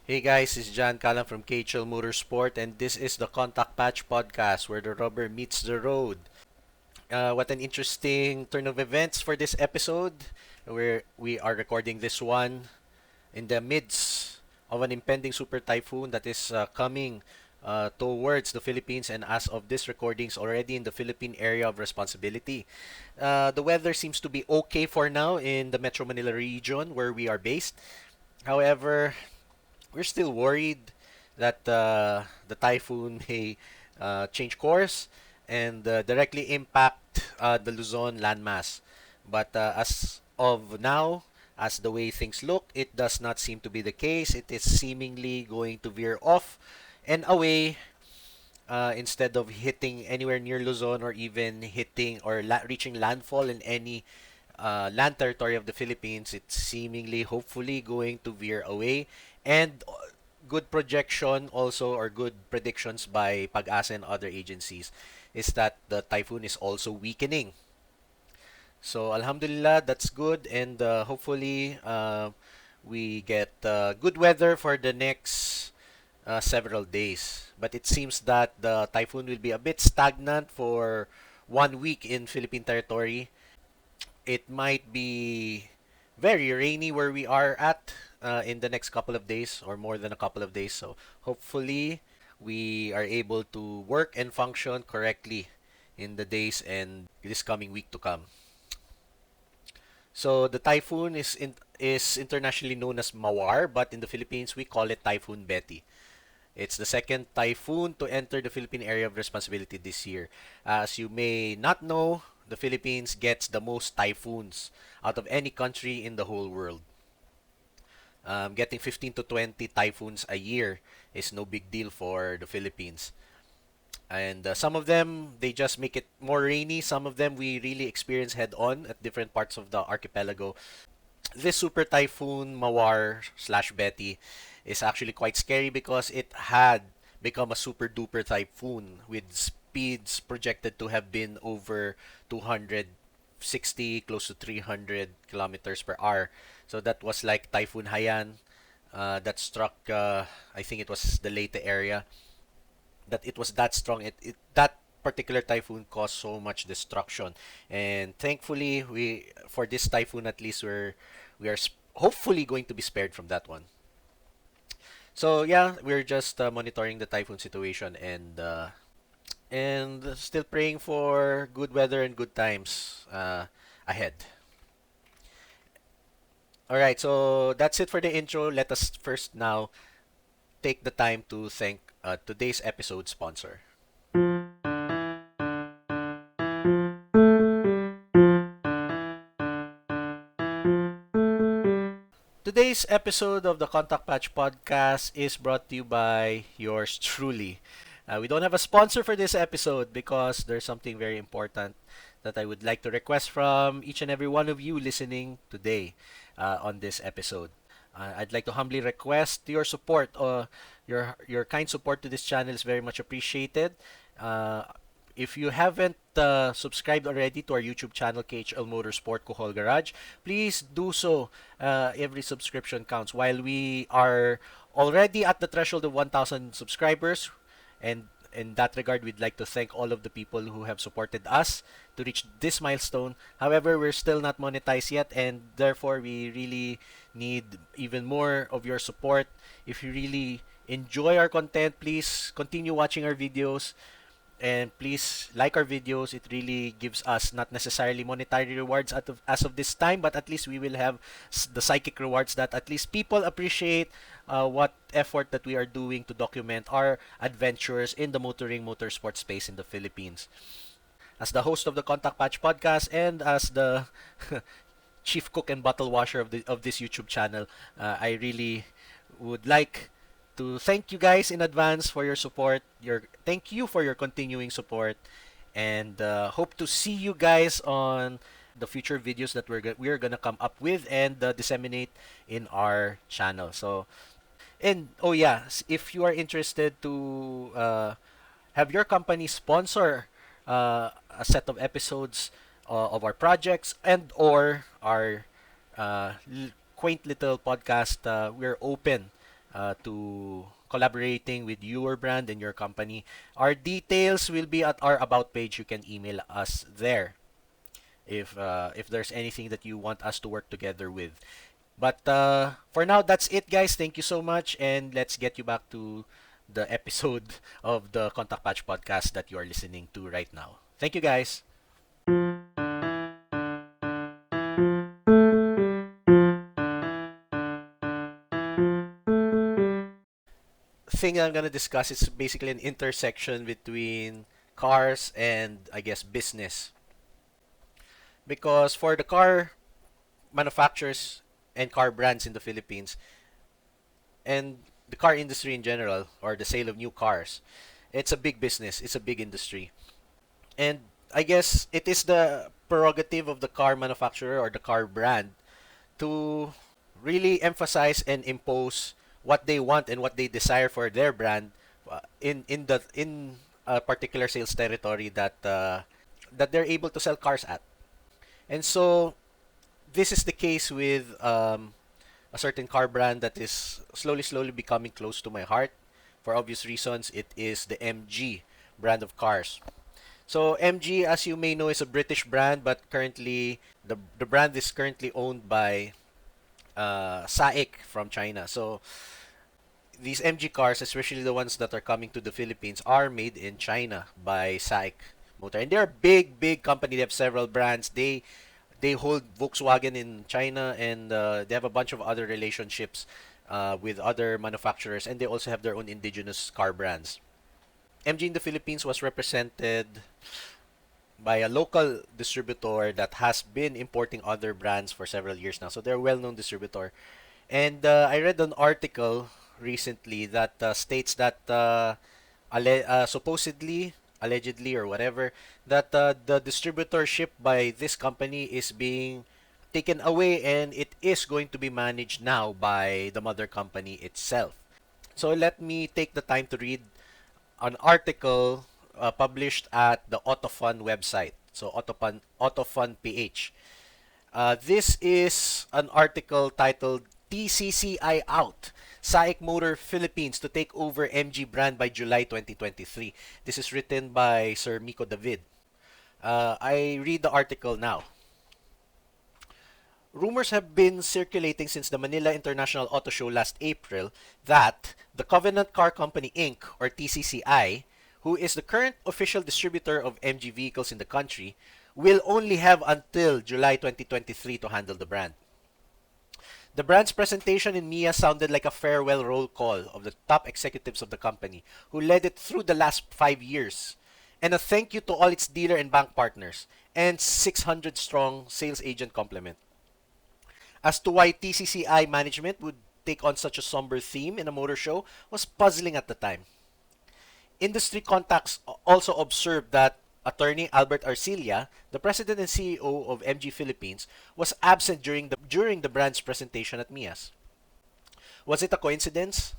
Hey guys, it's John Callan from KHL Motorsport, and this is the Contact Patch podcast where the rubber meets the road. What an interesting turn of events for this episode, where we are recording this one in the midst of an impending super typhoon that is coming towards the Philippines, and as of this recordings, already in the Philippine area of responsibility. The weather seems to be okay for now in the Metro Manila region where we are based. However, we're still worried that the typhoon may change course and directly impact the Luzon landmass. But as of now, as the way things look, it does not seem to be the case. It is seemingly going to veer off and away instead of hitting anywhere near Luzon or even hitting or reaching landfall in any land territory of the Philippines. It's seemingly, hopefully, going to veer away. And good projection also, or good predictions by Pag-asa and other agencies, is that the typhoon is also weakening. So Alhamdulillah, that's good, and hopefully we get good weather for the next several days. But it seems that the typhoon will be a bit stagnant for 1 week in Philippine territory. It might be very rainy where we are at in the next couple of days or more than a couple of days. So hopefully we are able to work and function correctly in the days and this coming week to come. So the typhoon is internationally known as Mawar, but in the Philippines we call it Typhoon Betty. It's the second typhoon to enter the Philippine area of responsibility this year. As you may not know, the Philippines gets the most typhoons out of any country in the whole world. Getting 15 to 20 typhoons a year is no big deal for the Philippines. And some of them, they just make it more rainy. Some of them, we really experience head on at different parts of the archipelago. This super typhoon Mawar slash Betty is actually quite scary because it had become a super duper typhoon with speeds projected to have been over 260, close to 300 kilometers per hour. So that was like Typhoon Haiyan that struck, I think it was the Leyte area. That it was that strong. That particular typhoon caused so much destruction, and thankfully, we for this typhoon at least we are hopefully going to be spared from that one. So yeah, we're just monitoring the typhoon situation and still praying for good weather and good times ahead. All right, so that's it for the intro. Let us first now take the time to thank today's episode sponsor. Today's episode of the Contact Patch podcast is brought to you by yours truly. We don't have a sponsor for this episode because there's something very important that I would like to request from each and every one of you listening today on this episode. I'd like to humbly request your support. Your kind support to this channel is very much appreciated. Uh, if you haven't subscribed already to our YouTube channel, KHL Motorsport Kuhol Garage, please do so. Every subscription counts. While we are already at the threshold of 1,000 subscribers, and in that regard, we'd like to thank all of the people who have supported us to reach this milestone. However, we're still not monetized yet, and therefore, we really need even more of your support. If you really enjoy our content, please continue watching our videos. And please like our videos. It really gives us not necessarily monetary rewards as of this time, but at least we will have the psychic rewards that at least people appreciate what effort that we are doing to document our adventures in the motoring motorsport space in the Philippines. As the host of the Contact Patch podcast and as the chief cook and bottle washer of this YouTube channel, I really would like to thank you guys in advance for your support. Thank you for your continuing support, and hope to see you guys on the future videos that we're gonna come up with and disseminate in our channel. So, and oh yeah, if you are interested to have your company sponsor a set of episodes of our projects and or our quaint little podcast, we're open to collaborating with your brand and your company. Our details will be at our about page. You can email us there if there's anything that you want us to work together with. But for now, that's it, guys. Thank you so much, and let's get you back to the episode of the Contact Patch podcast that you are listening to right now. Thank you, guys. Thing I'm gonna discuss is basically an intersection between cars and I guess business. Because for the car manufacturers and car brands in the Philippines and the car industry in general, or the sale of new cars, it's a big business, it's a big industry. And I guess it is the prerogative of the car manufacturer or the car brand to really emphasize and impose what they want and what they desire for their brand in a particular sales territory that they're able to sell cars at. And so this is the case with a certain car brand that is slowly becoming close to my heart. For obvious reasons, it is the MG brand of cars. So MG, as you may know, is a British brand, but currently the brand is currently owned by SAIC from China. So these MG cars, especially the ones that are coming to the Philippines, are made in China by SAIC Motor, and they're a big company. They have several brands. They hold Volkswagen in China, and they have a bunch of other relationships with other manufacturers, and they also have their own indigenous car brands. MG in the Philippines was represented by a local distributor that has been importing other brands for several years now. So they're a well-known distributor. And I read an article recently that states that supposedly, allegedly, or whatever, that the distributorship by this company is being taken away and it is going to be managed now by the mother company itself. So let me take the time to read an article published at the Autofun website. So Autofun PH. This is an article titled TCCCI Out. SAIC Motor Philippines to take over MG brand by July 2023. This is written by Sir Miko David. I read the article now. Rumors have been circulating since the Manila International Auto Show last April that the Covenant Car Company Inc. or TCCI, who is the current official distributor of MG vehicles in the country, will only have until July 2023 to handle the brand. The brand's presentation in MIA sounded like a farewell roll call of the top executives of the company who led it through the last 5 years, and a thank you to all its dealer and bank partners, and 600-strong sales agent complement. As to why TCCI management would take on such a somber theme in a motor show was puzzling at the time. Industry contacts also observed that attorney Albert Arcilla, the president and CEO of MG Philippines, was absent during the brand's presentation at MIAS. Was it a coincidence?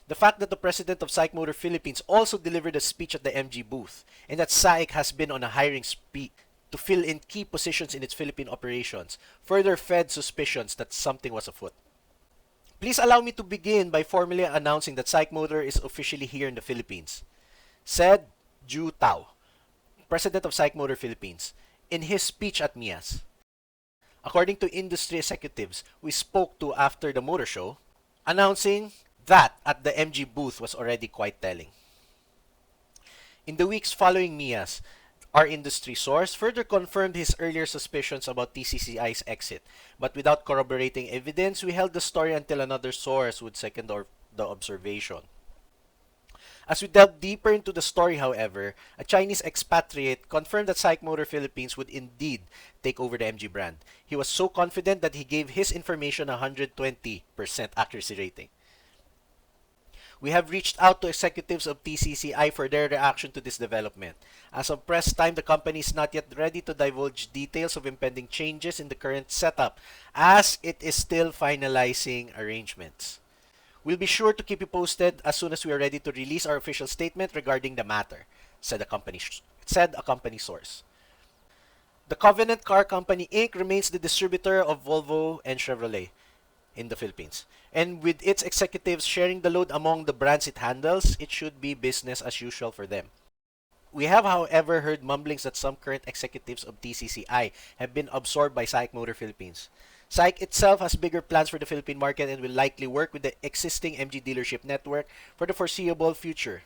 The fact that the president of SAIC Motor Philippines also delivered a speech at the MG booth, and that SAIC has been on a hiring spree to fill in key positions in its Philippine operations, further fed suspicions that something was afoot. Please allow me to begin by formally announcing that SAIC Motor is officially here in the Philippines, said Ju Tao, president of SAIC Motor Philippines, in his speech at MIAS. According to industry executives we spoke to after the motor show, announcing that at the MG booth was already quite telling. In the weeks following MIAS, our industry source further confirmed his earlier suspicions about TCCI's exit, but without corroborating evidence, we held the story until another source would second the observation. As we delved deeper into the story, however, a Chinese expatriate confirmed that SAIC Motor Philippines would indeed take over the MG brand. He was so confident that he gave his information a 120% accuracy rating. We have reached out to executives of TCCI for their reaction to this development. As of press time, the company is not yet ready to divulge details of impending changes in the current setup, as it is still finalizing arrangements. We'll be sure to keep you posted as soon as we are ready to release our official statement regarding the matter, said a company source. The Covenant Car Company Inc. remains the distributor of Volvo and Chevrolet. in the Philippines. And with its executives sharing the load among the brands it handles, it should be business as usual for them. We have, however, heard mumblings that some current executives of TCCI have been absorbed by SAIC Motor Philippines. SAIC itself has bigger plans for the Philippine market and will likely work with the existing MG dealership network for the foreseeable future.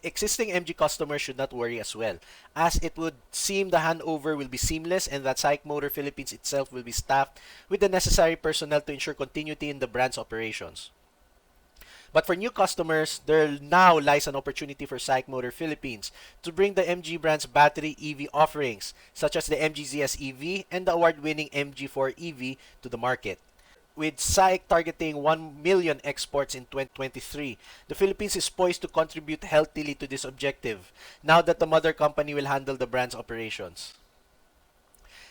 Existing MG customers should not worry as well, as it would seem the handover will be seamless and that SAIC Motor Philippines itself will be staffed with the necessary personnel to ensure continuity in the brand's operations. But for new customers, there now lies an opportunity for SAIC Motor Philippines to bring the MG brand's battery EV offerings, such as the MG ZS EV and the award-winning MG4 EV, to the market. With SAIC targeting 1 million exports in 2023, the Philippines is poised to contribute healthily to this objective, now that the mother company will handle the brand's operations.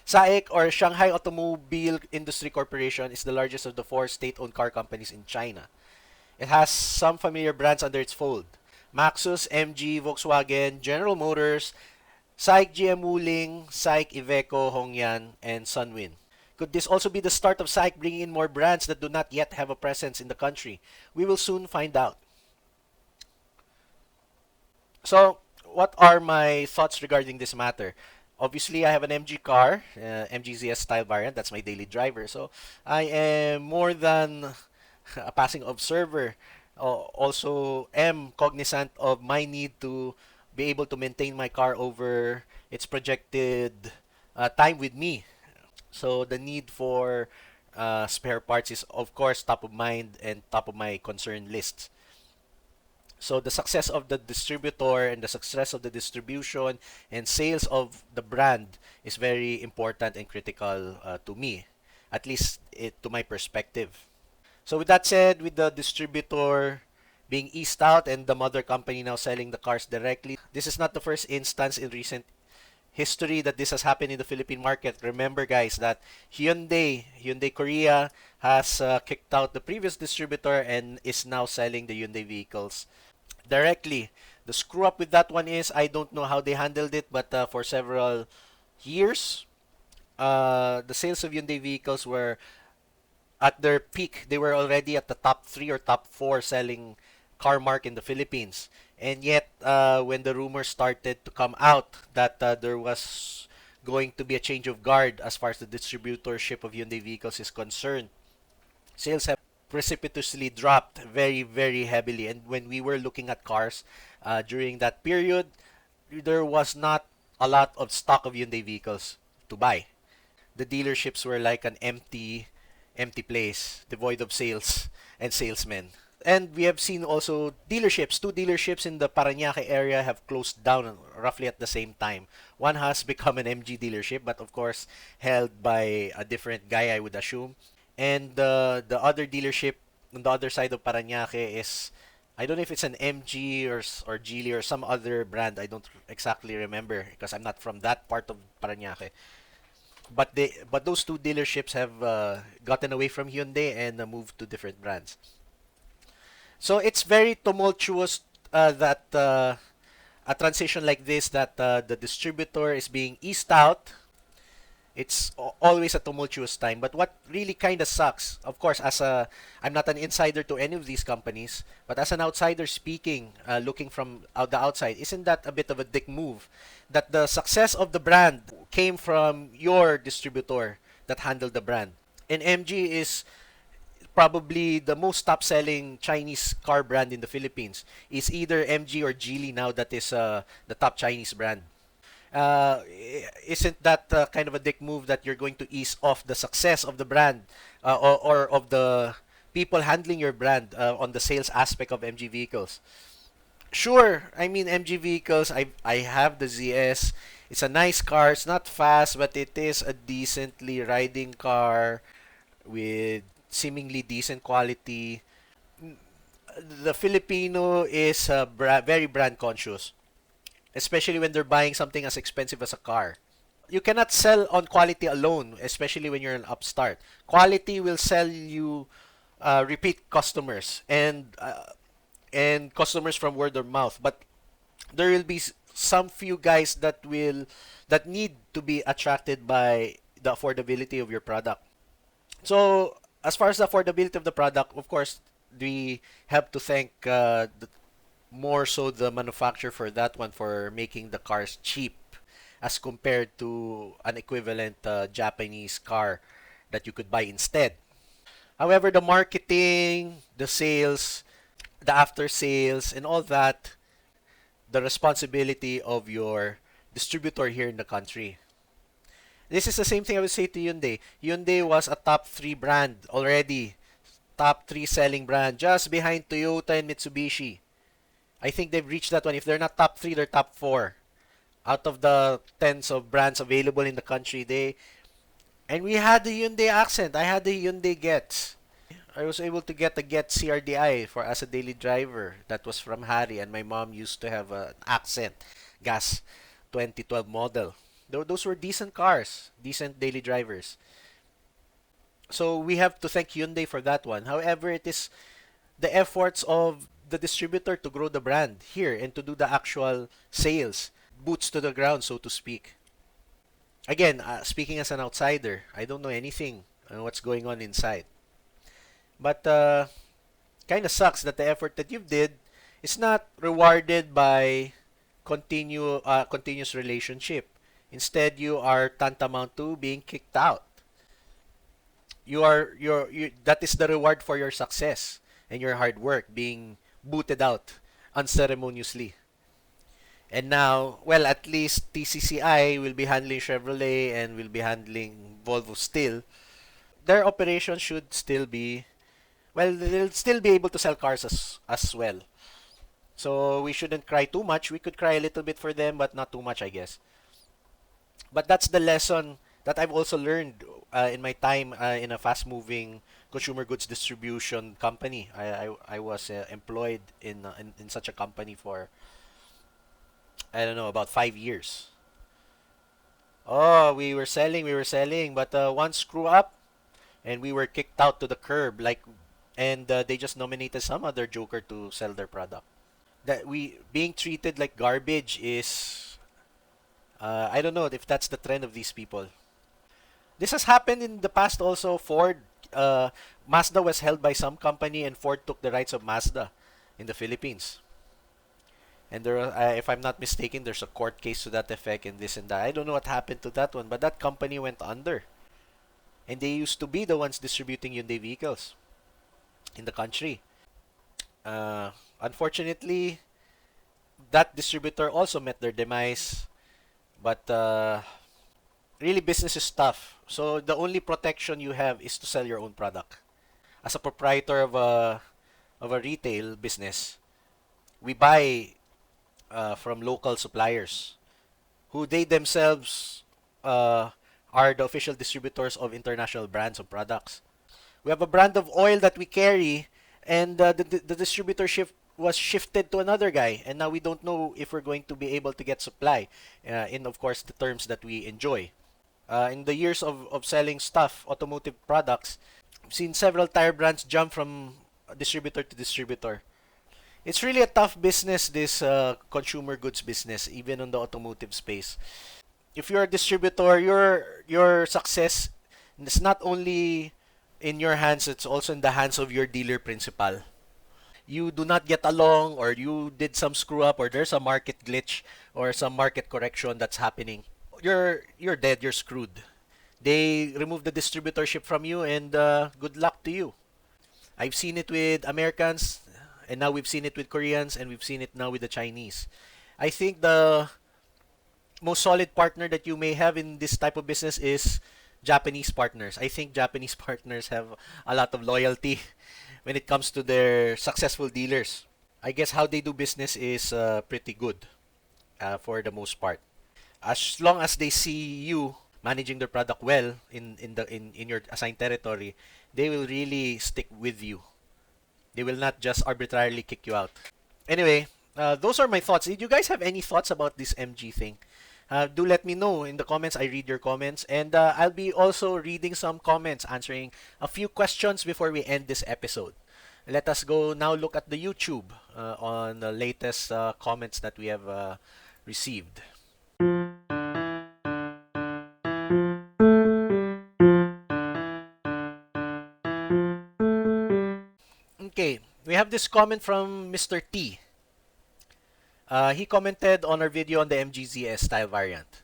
SAIC, or Shanghai Automobile Industry Corporation, is the largest of the four state-owned car companies in China. It has some familiar brands under its fold: Maxus, MG, Volkswagen, General Motors, SAIC GM Wuling, SAIC Iveco, Hongyan, and Sunwin. Could this also be the start of SAIC bringing in more brands that do not yet have a presence in the country? We will soon find out. So, what are my thoughts regarding this matter? Obviously, I have an MG car, MG ZS style variant. That's my daily driver. So, I am more than a passing observer. Also, am cognizant of my need to be able to maintain my car over its projected time with me. So, the need for spare parts is, of course, top of mind and top of my concern list. So the success of the distributor and the success of the distribution and sales of the brand is very important and critical to me, at least to my perspective. So with that said, with the distributor being eased out and the mother company now selling the cars directly, this is not the first instance in recent history that this has happened in the Philippine market. Remember, guys, that Hyundai Korea has kicked out the previous distributor and is now selling the Hyundai vehicles directly. The screw up with that one is I don't know how they handled it, but for several years, the sales of Hyundai vehicles were at their peak. They were already at the top 3 or top 4 selling car mark in the Philippines. And yet, when the rumors started to come out that there was going to be a change of guard as far as the distributorship of Hyundai vehicles is concerned, sales have precipitously dropped very, very heavily. And when we were looking at cars during that period, there was not a lot of stock of Hyundai vehicles to buy. The dealerships were like an empty place, devoid of sales and salesmen. And we have seen also dealerships, two dealerships in the Parañaque area have closed down roughly at the same time. One has become an MG dealership, but of course held by a different guy, I would assume. And the other dealership on the other side of Parañaque is, I don't know if it's an MG or Geely or some other brand. I don't exactly remember because I'm not from that part of Parañaque. But those two dealerships have gotten away from Hyundai and moved to different brands. So it's very tumultuous that a transition like this, that the distributor is being eased out. It's always a tumultuous time. But what really kind of sucks, of course, I'm not an insider to any of these companies, but as an outsider speaking, looking from the outside, isn't that a bit of a dick move? That the success of the brand came from your distributor that handled the brand. And MG is probably the most top-selling Chinese car brand in the Philippines. Is either MG or Geely now that is the top Chinese brand. Uh, isn't that kind of a dick move that you're going to ease off the success of the brand or of the people handling your brand on the sales aspect of MG vehicles? Sure, I mean MG vehicles, I have the ZS. It's a nice car. It's not fast, but it is a decently riding car with seemingly decent quality. The Filipino is very brand conscious, especially when they're buying something as expensive as a car. You cannot sell on quality alone, especially when you're an upstart. Quality will sell you repeat customers and customers from word of mouth. But there will be some few guys that need to be attracted by the affordability of your product. So As far as the affordability of the product, of course, we have to thank more so the manufacturer for that one, for making the cars cheap as compared to an equivalent Japanese car that you could buy instead. However, the marketing, the sales, the after sales, and all that, the responsibility of your distributor here in the country. This is the same thing I would say to Hyundai. Hyundai was a top 3 brand already. Top 3 selling brand, just behind Toyota and Mitsubishi. I think they've reached that one. If they're not top 3, they're top 4. Out of the tens of brands available in the country, and we had the Hyundai accent. I had the Hyundai Getz. I was able to get the Get CRDI for as a daily driver. That was from Harry, and my mom used to have an accent gas 2012 model. Those were decent cars, decent daily drivers. So we have to thank Hyundai for that one. However, it is the efforts of the distributor to grow the brand here and to do the actual sales, boots to the ground, so to speak. Again, speaking as an outsider, I don't know anything on what's going on inside. But kind of sucks that the effort that you did is not rewarded by continuous relationship. Instead, you are tantamount to being kicked out. That is the reward for your success and your hard work, being booted out unceremoniously. And now, well, at least TCCCI will be handling Chevrolet and will be handling Volvo still. Their operation should still be, well, they'll still be able to sell cars as well. So we shouldn't cry too much. We could cry a little bit for them, but not too much, I guess. But that's the lesson that I've also learned in my time in a fast-moving consumer goods distribution company. I was employed in such a company for, I don't know, about 5 years. Oh, we were selling, but one screw up, and we were kicked out to the curb, like, and they just nominated some other joker to sell their product. That we being treated like garbage is, I don't know if that's the trend of these people. This has happened in the past also. Ford, Mazda was held by some company, and Ford took the rights of Mazda in the Philippines. And there, if I'm not mistaken, there's a court case to that effect, and this and that. I don't know what happened to that one, but that company went under, and they used to be the ones distributing Hyundai vehicles in the country. Unfortunately, that distributor also met their demise, but really business is tough. So the only protection you have is to sell your own product. As a proprietor of a retail business, we buy from local suppliers who they themselves are the official distributors of international brands of products. We have a brand of oil that we carry, and the distributorship was shifted to another guy, and now we don't know if we're going to be able to get supply in, of course, the terms that we enjoy. In the years of selling stuff, automotive products, I've seen several tire brands jump from distributor to distributor. It's really a tough business, this consumer goods business, even on the automotive space. If you're a distributor, your success is not only in your hands, it's also in the hands of your dealer principal. You do not get along, or you did some screw up, or there's a market glitch or some market correction that's happening, you're dead, you're screwed. They remove the distributorship from you, and good luck to you. I've seen it with Americans, and now we've seen it with Koreans, and we've seen it now with the Chinese. I think the most solid partner that you may have in this type of business is Japanese partners. I think Japanese partners have a lot of loyalty when it comes to their successful dealers. I guess how they do business is pretty good for the most part. As long as they see you managing their product well in your assigned territory, they will really stick with you. They will not just arbitrarily kick you out. Anyway, those are my thoughts. Did you guys have any thoughts about this MG thing? Do let me know in the comments. I read your comments, and I'll be also reading some comments, answering a few questions before we end this episode. Let us go now look at the YouTube on the latest comments that we have received. this comment from Mr. T. He commented on our video on the MGZS style variant.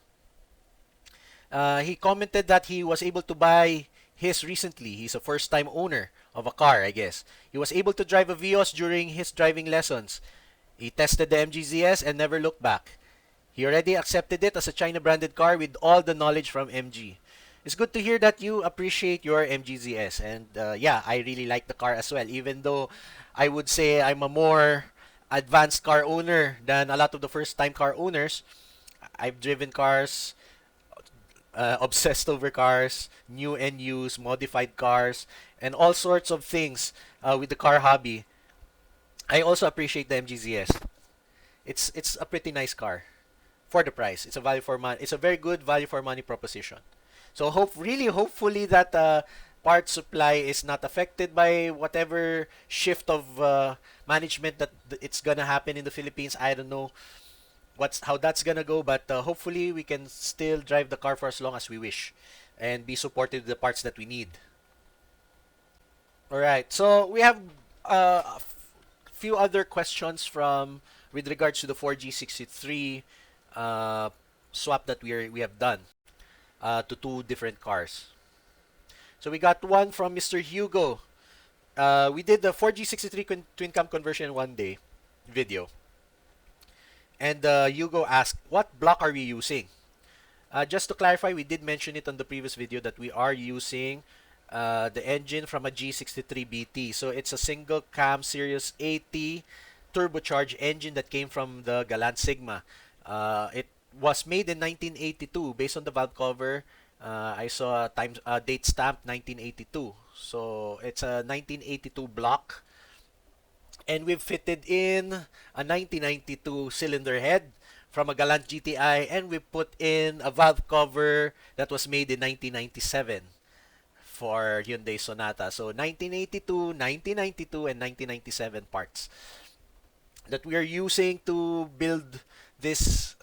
He commented that he was able to buy his recently. He's a first-time owner of a car, I guess. He was able to drive a Vios during his driving lessons. He tested the MGZS and never looked back. He already accepted it as a China-branded car with all the knowledge from MG. It's good to hear that you appreciate your MGZS. And yeah, I really like the car as well. Even though I would say I'm a more advanced car owner than a lot of the first-time car owners. I've driven cars, obsessed over cars, new and used, modified cars, and all sorts of things with the car hobby. I also appreciate the MGZS. It's a pretty nice car for the price. It's a value for money. It's a very good value for money proposition. So hopefully that part supply is not affected by whatever shift of management that it's gonna happen in the Philippines. I don't know how that's gonna go, but hopefully we can still drive the car for as long as we wish and be supported with the parts that we need. All right, so we have a few other questions from with regards to the 4G63 swap that we have done to two different cars. So we got one from Mr. Hugo. We did the 4G63 twin cam conversion one day video. And Hugo asked, what block are we using? Just to clarify, we did mention it on the previous video that we are using the engine from a G63BT. So it's a single cam Series 80 turbocharged engine that came from the Galant Sigma. It was made in 1982 based on the valve cover. I saw a date stamp 1982. So it's a 1982 block. And we've fitted in a 1992 cylinder head from a Galant GTI, and we put in a valve cover that was made in 1997 for Hyundai Sonata. So 1982, 1992, and 1997 parts that we are using to build this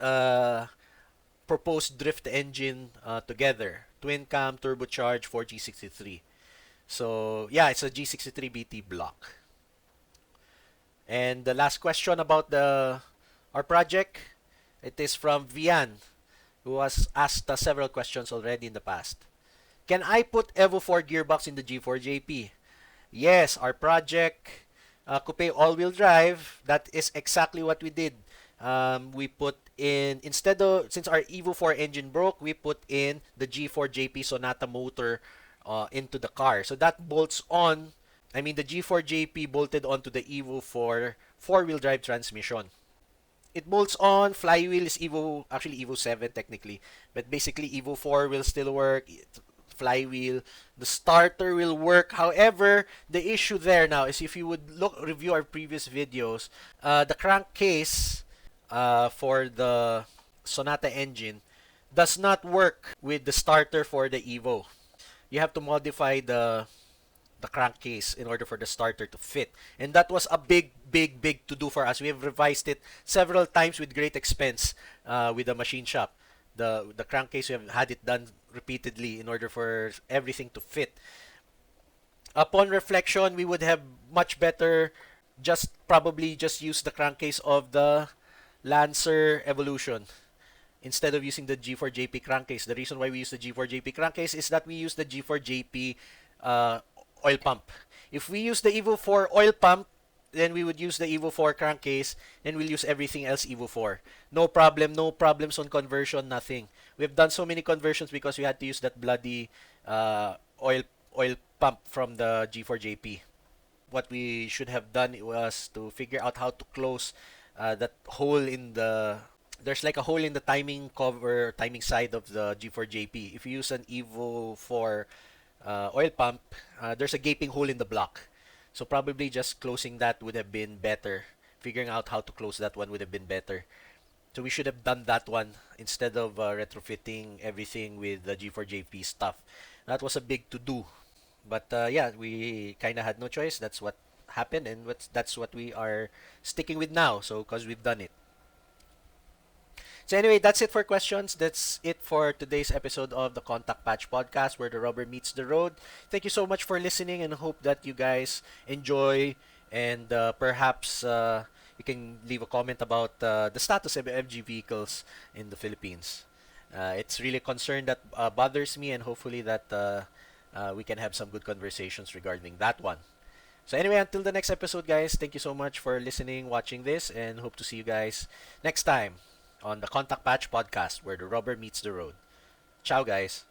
proposed drift engine together. Twin cam turbocharged 4G63. So yeah, it's a G63BT block. And the last question about our project, it is from Vian, who has asked several questions already in the past. Can I put Evo 4 gearbox in the G4JP? Yes, our project, Coupe all-wheel drive, that is exactly what we did. We put in, instead of, since our Evo 4 engine broke, we put in the G4JP Sonata motor into the car. So that bolts on, I mean the G4JP bolted onto the Evo 4 four-wheel drive transmission. It bolts on, flywheel is actually Evo 7 technically, but basically Evo 4 will still work, flywheel, the starter will work. However, the issue there now is if you would review our previous videos, the crankcase for the Sonata engine does not work with the starter for the Evo. You have to modify the crankcase in order for the starter to fit. And that was a big to do for us. We have revised it several times with great expense with the machine shop. The crankcase, we have had it done repeatedly in order for everything to fit. Upon reflection, we would have much better probably just use the crankcase of the Lancer Evolution instead of using the G4JP crankcase. The reason why we use the G4JP crankcase is that we use the G4JP oil pump. If we use the Evo 4 oil pump, then we would use the Evo 4 crankcase and we'll use everything else Evo 4. No problems on conversion, nothing. We've done so many conversions because we had to use that bloody oil pump from the G4JP. What we should have done was to figure out how to close that hole in there's like a hole in the timing side of the G4JP. If you use an Evo 4 oil pump, there's a gaping hole in the block. So probably just closing that would have been better. Figuring out how to close that one would have been better. So we should have done that one instead of retrofitting everything with the G4JP stuff. That was a big to-do. But yeah, we kind of had no choice. That's what happened, and that's what we are sticking with now. So because we've done it. So anyway, that's it for questions. That's it for today's episode of the Contact Patch Podcast, where the rubber meets the road. Thank you so much for listening, and hope that you guys enjoy and perhaps you can leave a comment about the status of MG vehicles in the Philippines. It's really a concern that bothers me, and hopefully that we can have some good conversations regarding that one. So anyway, until the next episode, guys, thank you so much for listening, watching this, and hope to see you guys next time on the Contact Patch podcast, where the rubber meets the road. Ciao, guys.